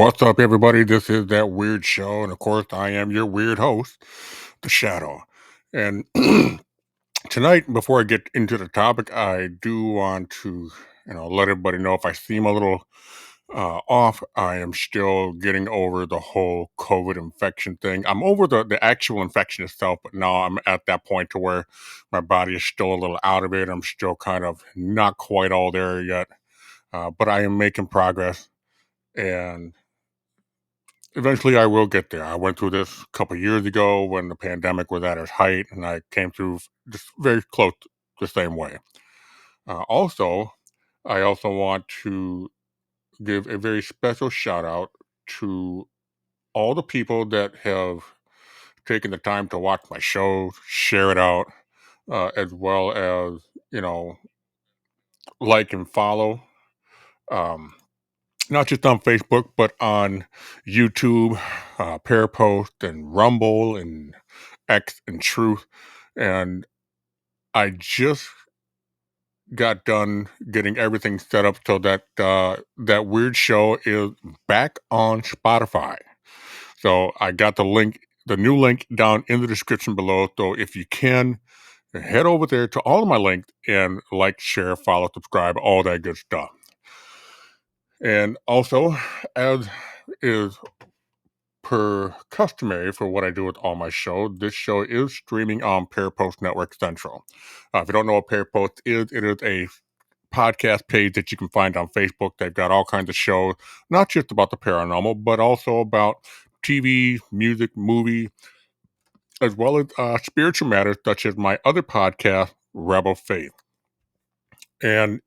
What's up, everybody? This is That Weird Show, and of course, I am your weird host, The Shadow. And tonight, before I get into the topic, I do want to, let everybody know if I seem a little off. I am still getting over the whole COVID infection thing. I'm over the actual infection itself, but now I'm at that point to where my body is still a little out of it. I'm still kind of not quite all there yet, but I am making progress. And eventually, I will get there. I went through this a couple years ago when the pandemic was at its height, and I came through just very close the same way. Also, I also want to give a very special shout out to all the people that have taken the time to watch my show, share it out, as well as, you know, like and follow. Um, Not just on Facebook, but on YouTube, Parapost, and Rumble, and X, and Truth. And I just got done getting everything set up so that that weird show is back on Spotify. So I got the new link down in the description below. So if you can, head over there to all of my links and like, share, follow, subscribe, all that good stuff. And also, as is per customary for what I do with all my shows, this show is streaming on Parapost Network Central. If you don't know what Parapost is, it is a podcast page that you can find on Facebook. They've got all kinds of shows, not just about the paranormal, but also about TV, music, movie, as well as spiritual matters, such as my other podcast, Rebel Faith. And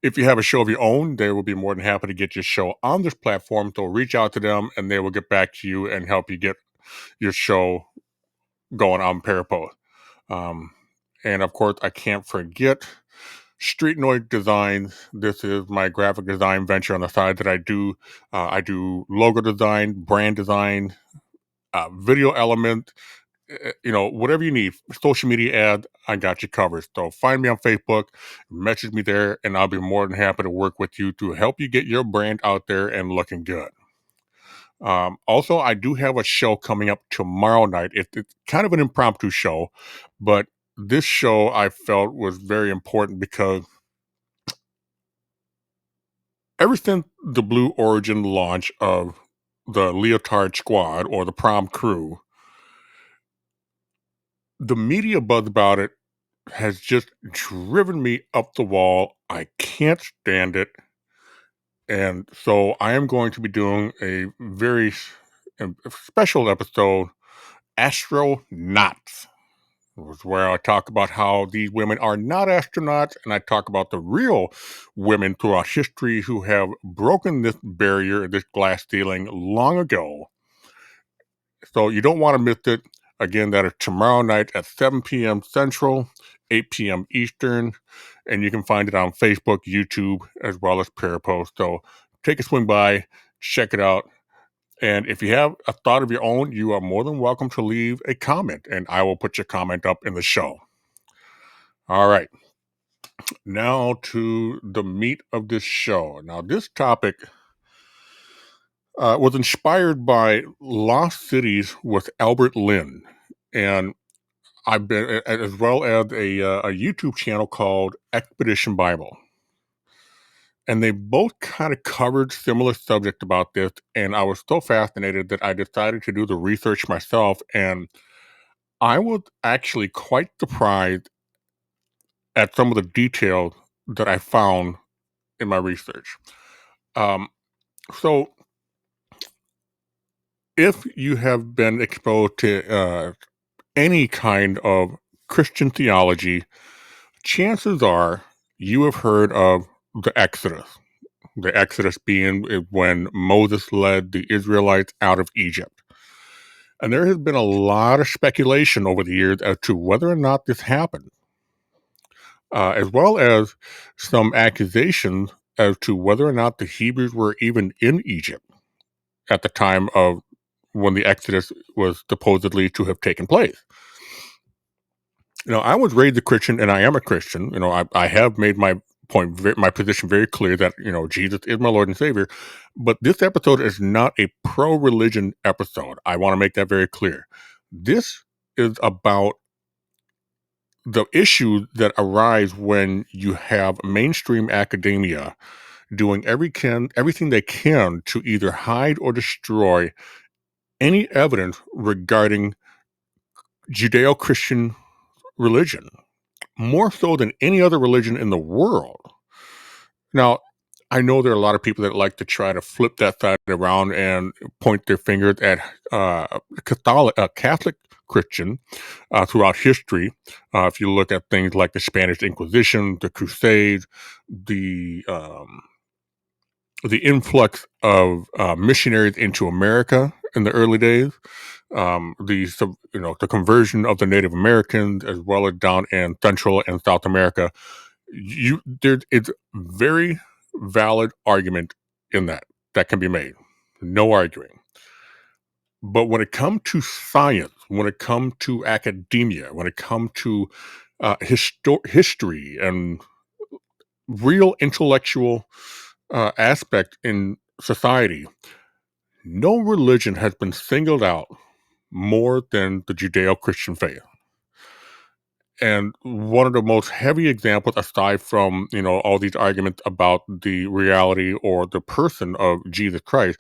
if you have a show of your own, they will be more than happy to get your show on this platform. So reach out to them and they will get back to you and help you get your show going on Parapost. Um, and of course, I can't forget Street Noise Design. This is my graphic design venture on the side that I do. I do logo design, brand design, video element, whatever you need, social media ad, I got you covered. So find me on Facebook, message me there, and I'll be more than happy to work with you to help you get your brand out there and looking good. Also, I do have a show coming up tomorrow night. It's kind of an impromptu show, but this show I felt was very important because ever since the Blue Origin launch of the Leotard Squad or the Prom Crew, the media buzz about it has just driven me up the wall. I can't stand it. And so I am going to be doing a very special episode, Astronauts, where I talk about how these women are not astronauts, and I talk about the real women throughout history who have broken this barrier, this glass ceiling long ago. So you don't want to miss it. Again, that is tomorrow night at 7 p.m. Central, 8 p.m. Eastern, and you can find it on Facebook, YouTube, as well as Parapost. So take a swing by, check it out. And if you have a thought of your own, you are more than welcome to leave a comment, and I will put your comment up in the show. All right. Now to the meat of this show. Now, this topic was inspired by Lost Cities with Albert Lynn. And I've been, as well as a YouTube channel called Expedition Bible. And they both kind of covered similar subject about this. And I was so fascinated that I decided to do the research myself. And I was actually quite surprised at some of the details that I found in my research. Um, so, if you have been exposed to any kind of Christian theology, chances are you have heard of the Exodus. The Exodus being when Moses led the Israelites out of Egypt. And there has been a lot of speculation over the years as to whether or not this happened, as well as some accusations as to whether or not the Hebrews were even in Egypt at the time of when the Exodus was supposedly to have taken place. I was raised a Christian, and I am a Christian. I have made my my position very clear that Jesus is my Lord and Savior. But this episode is not a pro-religion episode. I want to make that very clear. This is about the issues that arise when you have mainstream academia doing everything they can to either hide or destroy any evidence regarding Judeo-Christian religion, more so than any other religion in the world. Now, I know there are a lot of people that like to try to flip that side around and point their fingers at Catholic Christian throughout history. If you look at things like the Spanish Inquisition, the Crusades, the influx of missionaries into America in the early days, the conversion of the Native Americans, as well as down in Central and South America, it's very valid argument in that can be made. No arguing. But when it comes to science, when it comes to academia, when it comes to history and real intellectual aspect in society, no religion has been singled out more than the Judeo-Christian faith. And one of the most heavy examples, aside from all these arguments about the reality or the person of Jesus Christ,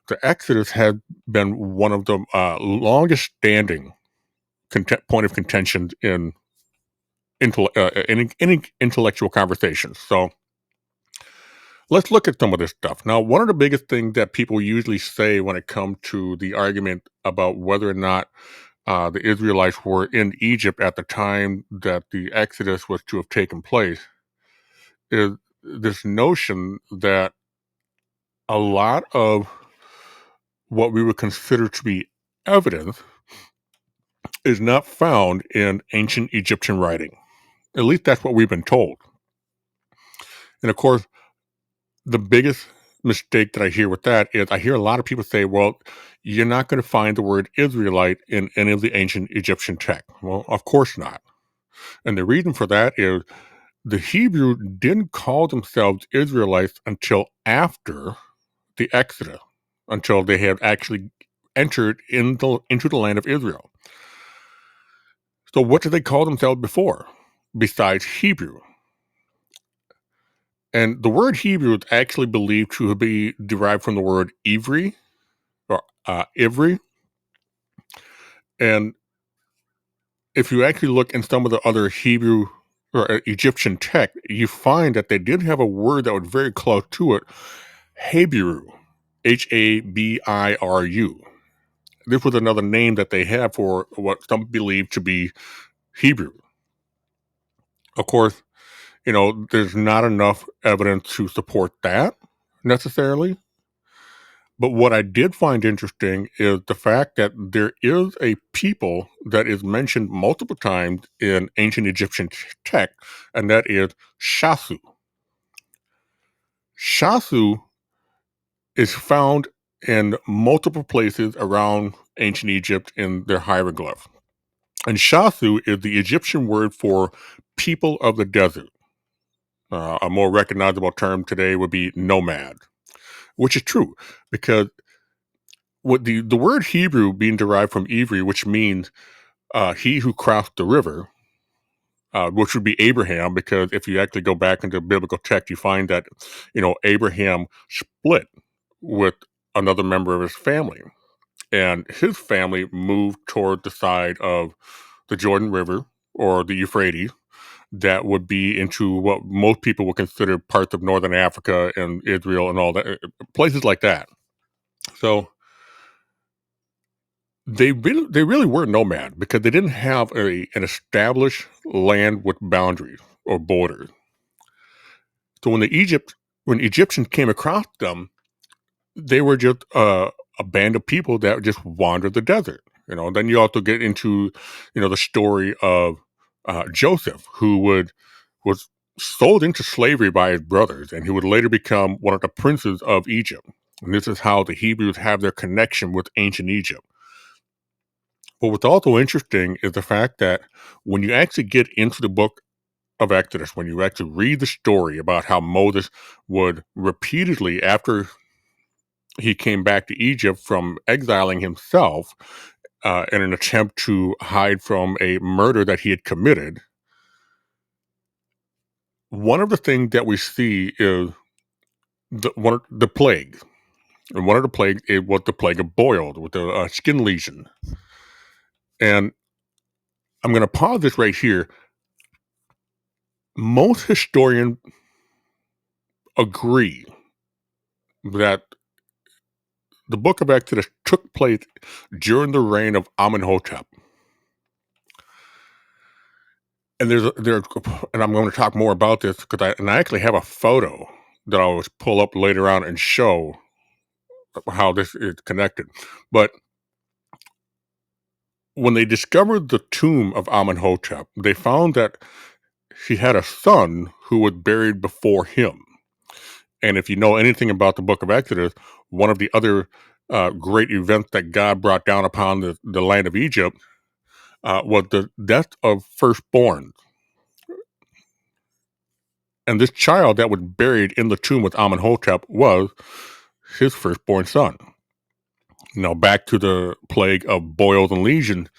the Exodus had been one of the longest standing point of contention in any intellectual conversations. So let's look at some of this stuff. Now, one of the biggest things that people usually say when it comes to the argument about whether or not the Israelites were in Egypt at the time that the Exodus was to have taken place is this notion that a lot of what we would consider to be evidence is not found in ancient Egyptian writing. At least that's what we've been told. And of course, the biggest mistake that I hear with that is I hear a lot of people say, well, you're not going to find the word Israelite in any of the ancient Egyptian text. Well, of course not. And the reason for that is the Hebrew didn't call themselves Israelites until after the Exodus, until they had actually entered into the land of Israel. So what did they call themselves before, besides Hebrew? And the word Hebrew is actually believed to be derived from the word Ivri, or Ivri. And if you actually look in some of the other Hebrew or Egyptian text, you find that they did have a word that was very close to it, Habiru, Habiru. This was another name that they had for what some believe to be Hebrew. Of course, there's not enough evidence to support that necessarily. But what I did find interesting is the fact that there is a people that is mentioned multiple times in ancient Egyptian text, and that is Shasu. Shasu is found in multiple places around ancient Egypt in their hieroglyphs. And Shasu is the Egyptian word for people of the desert. A more recognizable term today would be nomad, which is true because what the word Hebrew being derived from Ivri, which means he who crossed the river, which would be Abraham, because if you actually go back into biblical text, you find that Abraham split with another member of his family, and his family moved toward the side of the Jordan River or the Euphrates. That would be into what most people would consider parts of northern Africa and Israel and all that, places like that. So they really were nomad because they didn't have an established land with boundaries or borders. So when Egyptians came across them, they were just a band of people that just wandered the desert. Then you also get into the story of Joseph, who was sold into slavery by his brothers, and he would later become one of the princes of Egypt. And this is how the Hebrews have their connection with ancient Egypt. But what's also interesting is the fact that when you actually get into the book of Exodus, when you actually read the story about how Moses would repeatedly, after he came back to Egypt from exiling himself in an attempt to hide from a murder that he had committed, one of the things that we see is the plague. And one of the plagues it was the plague of boiled with a skin lesion. And I'm going to pause this right here. Most historians agree that the book of Exodus took place during the reign of Amenhotep. And and I'm going to talk more about this because I actually have a photo that I'll pull up later on and show how this is connected. But when they discovered the tomb of Amenhotep, they found that he had a son who was buried before him. And if you know anything about the book of Exodus, one of the other great events that God brought down upon the land of Egypt was the death of firstborn. And this child that was buried in the tomb with Amenhotep was his firstborn son. Now, back to the plague of boils and lesions.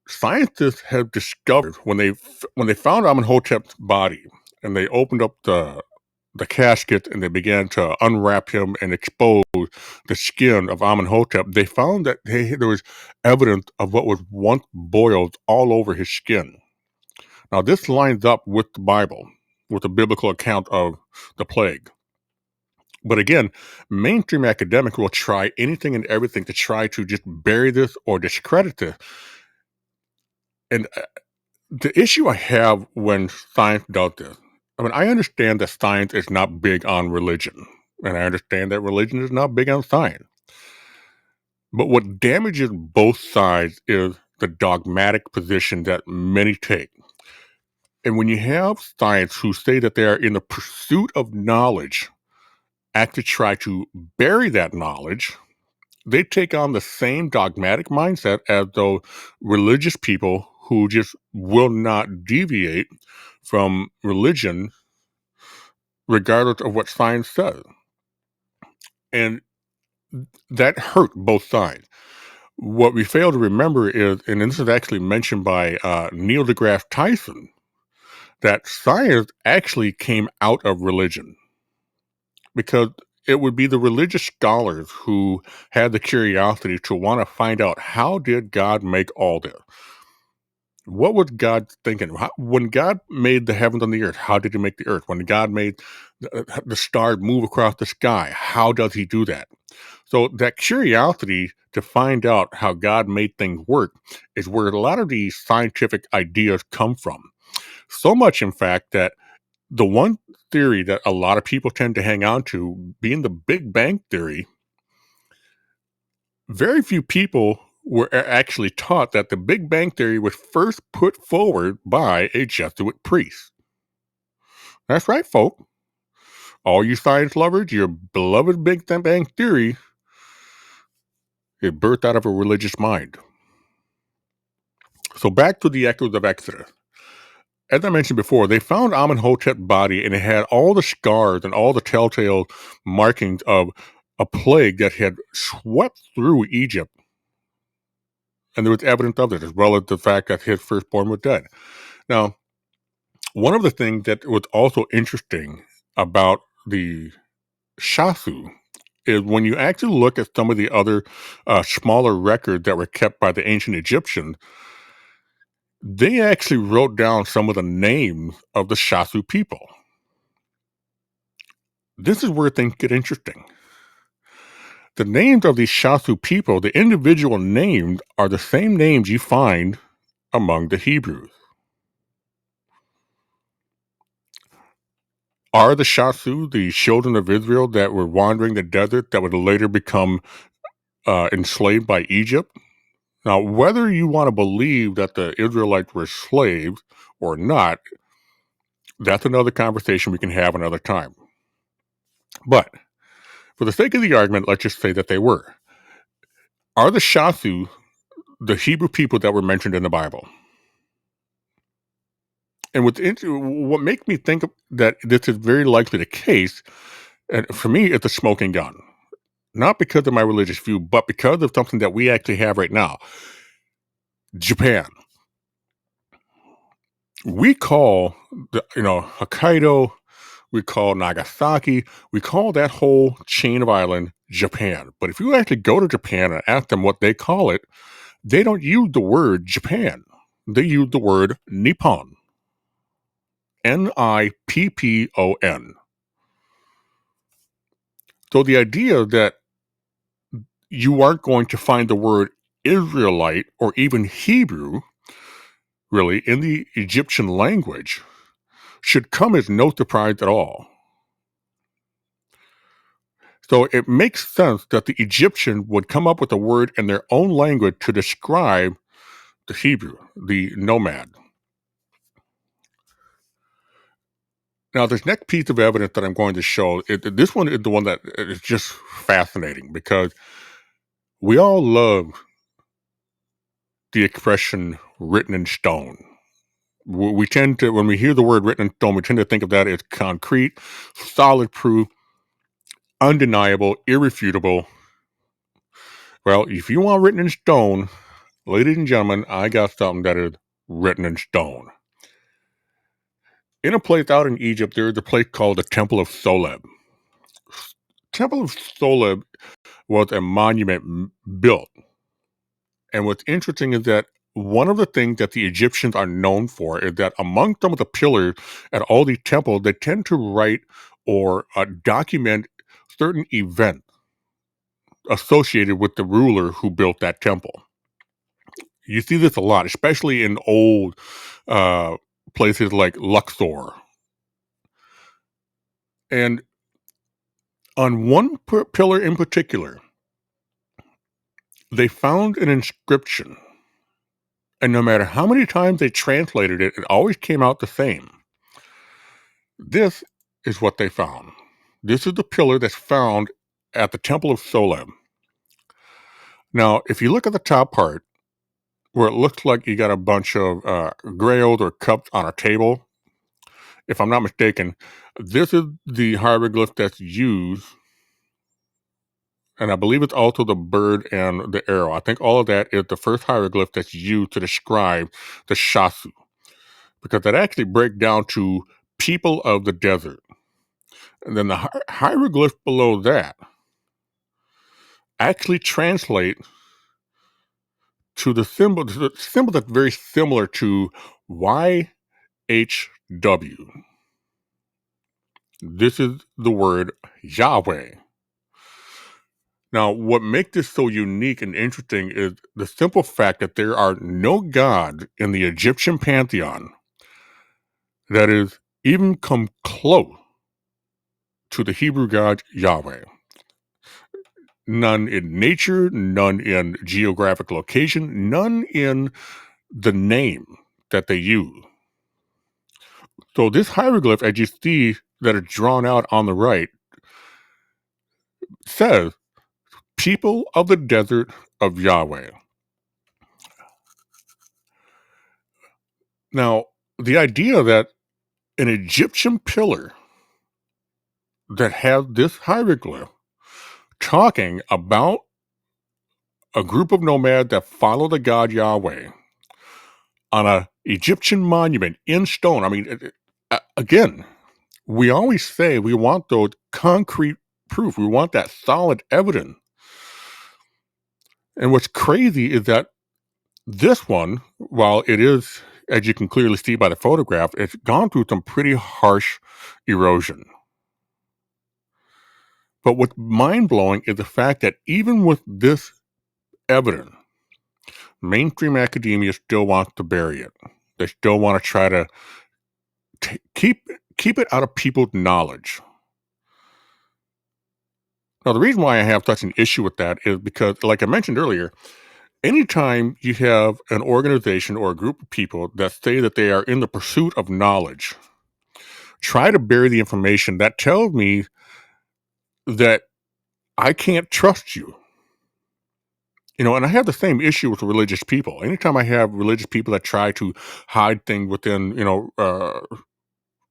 Scientists have discovered when they found Amenhotep's body and they opened up the casket and they began to unwrap him and expose the skin of Amenhotep, they found that there was evidence of what was once boils all over his skin. Now, this lines up with the Bible, with the biblical account of the plague. But again, mainstream academics will try anything and everything to try to just bury this or discredit this. And the issue I have when science does this, I mean, I understand that science is not big on religion, and I understand that religion is not big on science. But what damages both sides is the dogmatic position that many take. And when you have science who say that they are in the pursuit of knowledge, act to try to bury that knowledge, they take on the same dogmatic mindset as though religious people who just will not deviate from religion regardless of what science says. And that hurt both sides. What we fail to remember is, and this is actually mentioned by Neil deGrasse Tyson, that science actually came out of religion because it would be the religious scholars who had the curiosity to want to find out, how did God make all this? What was God thinking? When God made the heavens and the earth, how did he make the earth? When God made the stars move across the sky, how does he do that? So that curiosity to find out how God made things work is where a lot of these scientific ideas come from. So much, in fact, that the one theory that a lot of people tend to hang on to, being the Big Bang Theory, very few people were actually taught that the Big Bang Theory was first put forward by a Jesuit priest. That's right, folk. All you science lovers, your beloved Big Bang Theory is birthed out of a religious mind. So back to the echoes of Exodus. As I mentioned before, they found Amenhotep's body and it had all the scars and all the telltale markings of a plague that had swept through Egypt. And there was evidence of it, as well as the fact that his firstborn was dead. Now, one of the things that was also interesting about the Shasu is when you actually look at some of the other smaller records that were kept by the ancient Egyptians, they actually wrote down some of the names of the Shasu people. This is where things get interesting. The names of these Shasu people, the individual names, are the same names you find among the Hebrews. Are the Shasu the children of Israel that were wandering the desert that would later become enslaved by Egypt? Now, whether you want to believe that the Israelites were slaves or not, that's another conversation we can have another time. But for the sake of the argument, let's just say that they were. Are the Shasu the Hebrew people that were mentioned in the Bible? And what makes me think that this is very likely the case, and for me, it's a smoking gun. Not because of my religious view, but because of something that we actually have right now. Japan. We call Hokkaido, we call Nagasaki, we call that whole chain of island Japan. But if you actually go to Japan and ask them what they call it, they don't use the word Japan. They use the word Nippon. Nippon. So the idea that you aren't going to find the word Israelite or even Hebrew, really, in the Egyptian language should come as no surprise at all. So it makes sense that the Egyptian would come up with a word in their own language to describe the Hebrew, the nomad. Now, this next piece of evidence that I'm going to show, this one is the one that is just fascinating because we all love the expression written in stone. We tend to, when we hear the word written in stone, we tend to think of that as concrete, solid proof, undeniable, irrefutable. Well, if you want written in stone, ladies and gentlemen, I got something that is written in stone. In a place out in Egypt, there is a place called the Temple of Soleb. Temple of Soleb was a monument built. And what's interesting is that one of the things that the Egyptians are known for is that among some of the pillars at all these temples, they tend to write or document certain events associated with the ruler who built that temple. You see this a lot, especially in old places like Luxor. And on one pillar in particular, they found an inscription. And no matter how many times they translated it, it always came out the same. This is what they found. This is the pillar that's found at the Temple of Soleb. Now, if you look at the top part, where it looks like you got a bunch of grails or cups on a table, if I'm not mistaken, this is the hieroglyph that's used, and I believe it's also the bird and the arrow. I think all of that is the first hieroglyph that's used to describe the Shasu, because that actually breaks down to people of the desert. And then the hieroglyph below that actually translate to the symbol that's very similar to YHW. This is the word Yahweh. Now, what makes this so unique and interesting is the simple fact that there are no gods in the Egyptian pantheon that is even come close to the Hebrew God Yahweh. None in nature, none in geographic location, none in the name that they use. So this hieroglyph, as you see that are drawn out on the right, says, people of the desert of Yahweh. Now, the idea that an Egyptian pillar that has this hieroglyph talking about a group of nomads that follow the god Yahweh on a Egyptian monument in stone. I mean, again, we always say we want those concrete proof. We want that solid evidence. And what's crazy is that this one, while it is, as you can clearly see by the photograph, it's gone through some pretty harsh erosion. But what's mind-blowing is the fact that even with this evidence, mainstream academia still wants to bury it. They still want to try to keep it out of people's knowledge. Now, the reason why I have such an issue with that is because, like I mentioned earlier, anytime you have an organization or a group of people that say that they are in the pursuit of knowledge, try to bury the information, that tells me that I can't trust you. And I have the same issue with religious people. Anytime I have religious people that try to hide things within,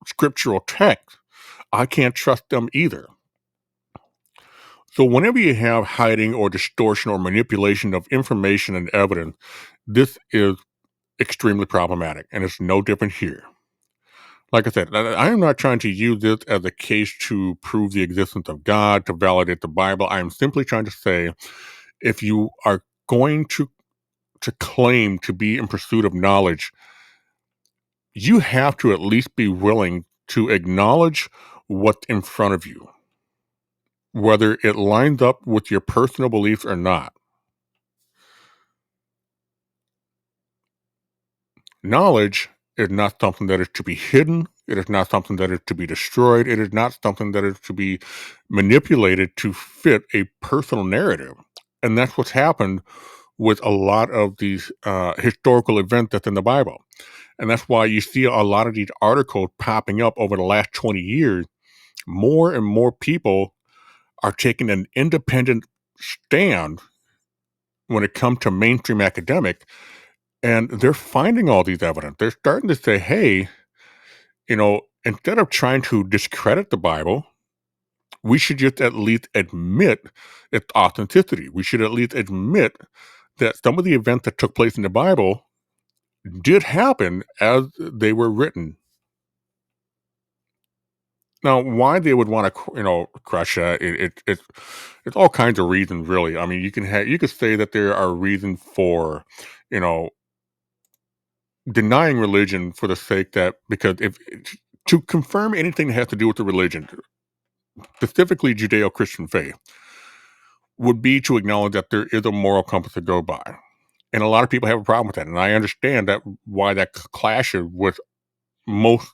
scriptural text, I can't trust them either. So whenever you have hiding or distortion or manipulation of information and evidence, this is extremely problematic, and it's no different here. Like I said, I am not trying to use this as a case to prove the existence of God, to validate the Bible. I am simply trying to say, if you are going to claim to be in pursuit of knowledge, you have to at least be willing to acknowledge what's in front of you, whether it lines up with your personal beliefs or not. Knowledge is not something that is to be hidden. It is not something that is to be destroyed. It is not something that is to be manipulated to fit a personal narrative. And that's what's happened with a lot of these historical events that's in the Bible. And that's why you see a lot of these articles popping up over the last 20 years. More and more people are taking an independent stand when it comes to mainstream academic, and they're finding all these evidence. They're starting to say, hey, instead of trying to discredit the Bible, we should just at least admit its authenticity. We should at least admit that some of the events that took place in the Bible did happen as they were written. Now, why they would want to, crush that? It's all kinds of reasons, really. I mean, you could say that there are reasons for, you know, denying religion for the sake that because if to confirm anything that has to do with the religion, specifically Judeo-Christian faith, would be to acknowledge that there is a moral compass to go by. And a lot of people have a problem with that. And I understand that why that clashes with most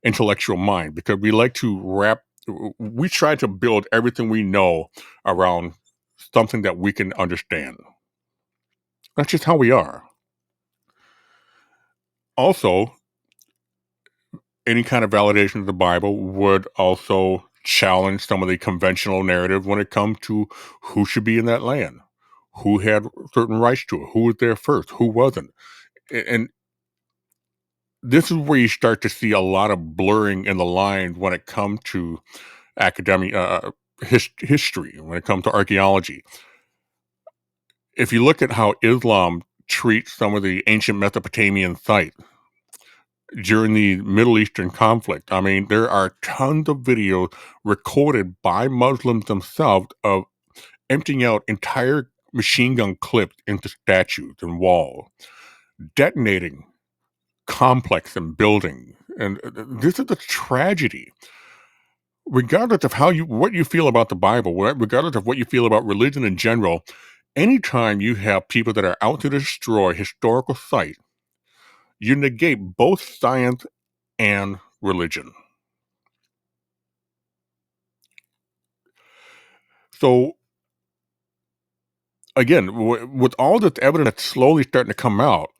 intellectual mind, because we try to build everything we know around something that we can understand. That's just how we are. Also, any kind of validation of the Bible would also challenge some of the conventional narrative when it comes to who should be in that land, who had certain rights to it, who was there first, who wasn't. And this is where you start to see a lot of blurring in the line when it comes to academic history, when it comes to archaeology. If you look at how Islam treats some of the ancient Mesopotamian sites during the Middle Eastern conflict, I mean, there are tons of videos recorded by Muslims themselves of emptying out entire machine gun clips into statues and walls, detonating complex and building. And this is a tragedy. Regardless of what you feel about the Bible, regardless of what you feel about religion in general, anytime you have people that are out to destroy historical sites, you negate both science and religion. So again, with all this evidence that's slowly starting to come out,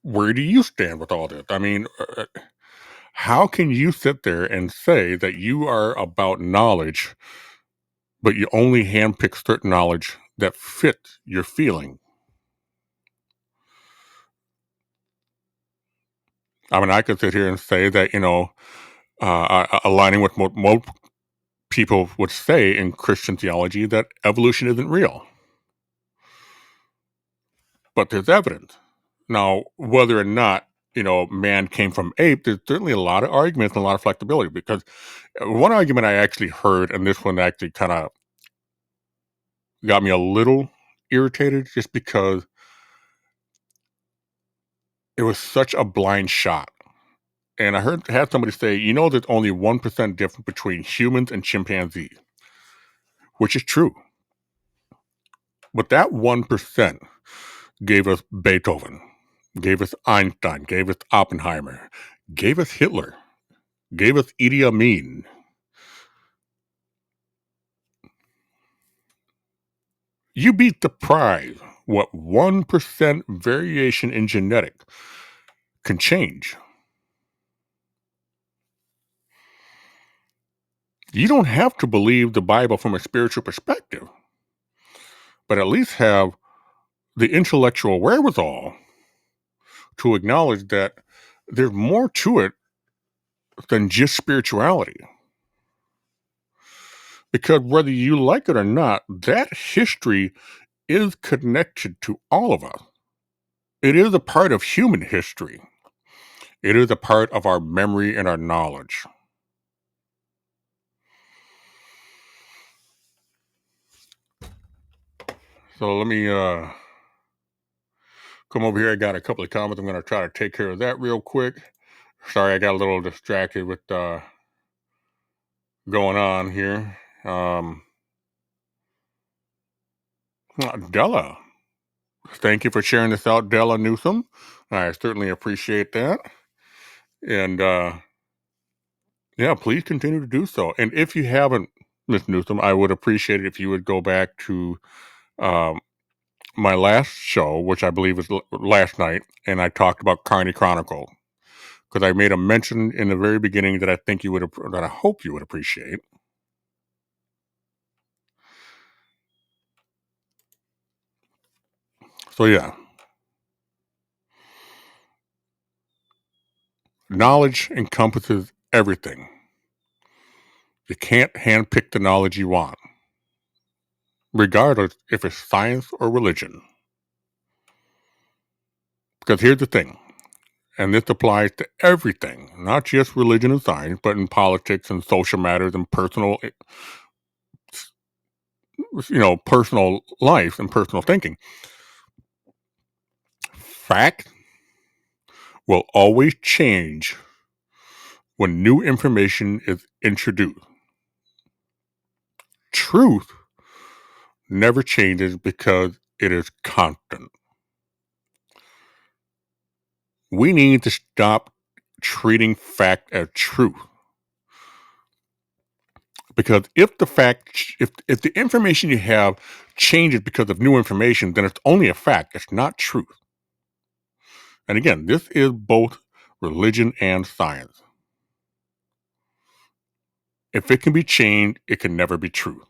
where do you stand with all this? I mean, how can you sit there and say that you are about knowledge, but you only handpick certain knowledge that fits your feeling? I mean, I could sit here and say that, aligning with what most people would say in Christian theology, that evolution isn't real, but there's evidence. Now, whether or not, man came from ape, there's certainly a lot of arguments and a lot of flexibility, because one argument I actually heard, and this one actually kind of got me a little irritated, just because it was such a blind shot. And had somebody say, there's only 1% difference between humans and chimpanzees, which is true. But that 1% gave us Beethoven, gave us Einstein, gave us Oppenheimer, gave us Hitler, gave us Idi Amin. You beat the prize what 1% variation in genetic can change. You don't have to believe the Bible from a spiritual perspective. but at least have the intellectual wherewithal to acknowledge that there's more to it than just spirituality. Because whether you like it or not, that history is connected to all of us. It is a part of human history. It is a part of our memory and our knowledge. So let me come over here. I got a couple of comments. I'm going to try to take care of that real quick. Sorry, I got a little distracted with going on here. Della, thank you for sharing this out, Della Newsom. I certainly appreciate that. And yeah, please continue to do so. And if you haven't, Miss Newsom, I would appreciate it if you would go back to um, my last show, which I believe was last night, and I talked about Carney Chronicle, because I made a mention in the very beginning that I think you would, that I hope you would appreciate. So yeah, knowledge encompasses everything. You can't handpick the knowledge you want, regardless if it's science or religion. Because here's the thing, and this applies to everything, not just religion and science, but in politics and social matters and personal, personal life and personal thinking. Fact will always change when new information is introduced. Truth never changes because it is constant. We need to stop treating fact as truth. Because if the information you have changes because of new information, then it's only a fact. It's not truth. And again, this is both religion and science. If it can be changed, it can never be truth.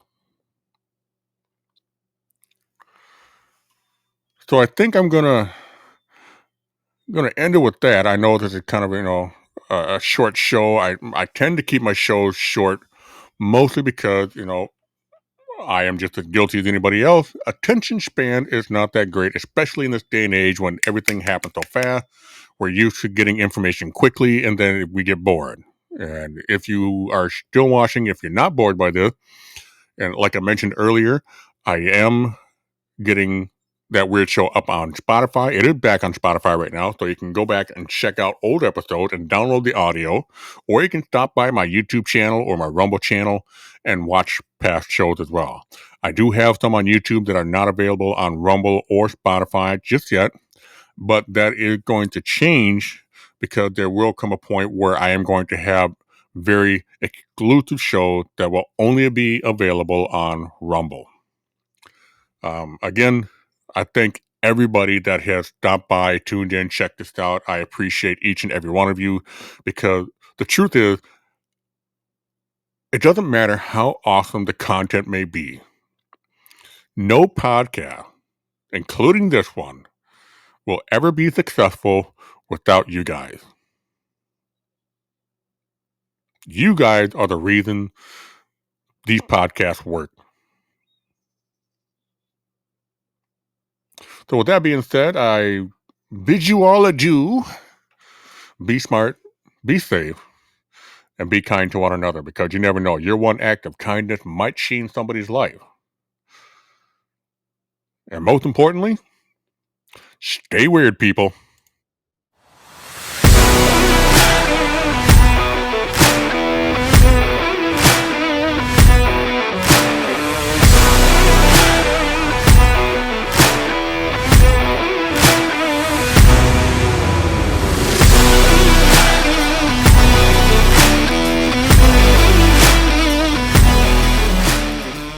So I think I'm gonna end it with that. I know this is kind of a short show. I tend to keep my shows short, mostly because I am just as guilty as anybody else. Attention span is not that great, especially in this day and age when everything happens so fast. We're used to getting information quickly, and then we get bored. And if you are still watching, if you're not bored by this, and like I mentioned earlier, I am getting that weird show up on Spotify. It is back on Spotify right now, so you can go back and check out old episodes and download the audio, or you can stop by my YouTube channel or my Rumble channel and watch past shows as well. I do have some on YouTube that are not available on Rumble or Spotify just yet, but that is going to change because there will come a point where I am going to have very exclusive shows that will only be available on Rumble. Again, I thank everybody that has stopped by, tuned in, checked this out. I appreciate each and every one of you, because the truth is, it doesn't matter how awesome the content may be. No podcast, including this one, will ever be successful without you guys. You guys are the reason these podcasts work. So with that being said, I bid you all adieu. Be smart, be safe, and be kind to one another, because you never know. Your one act of kindness might change somebody's life. And most importantly, stay weird, people.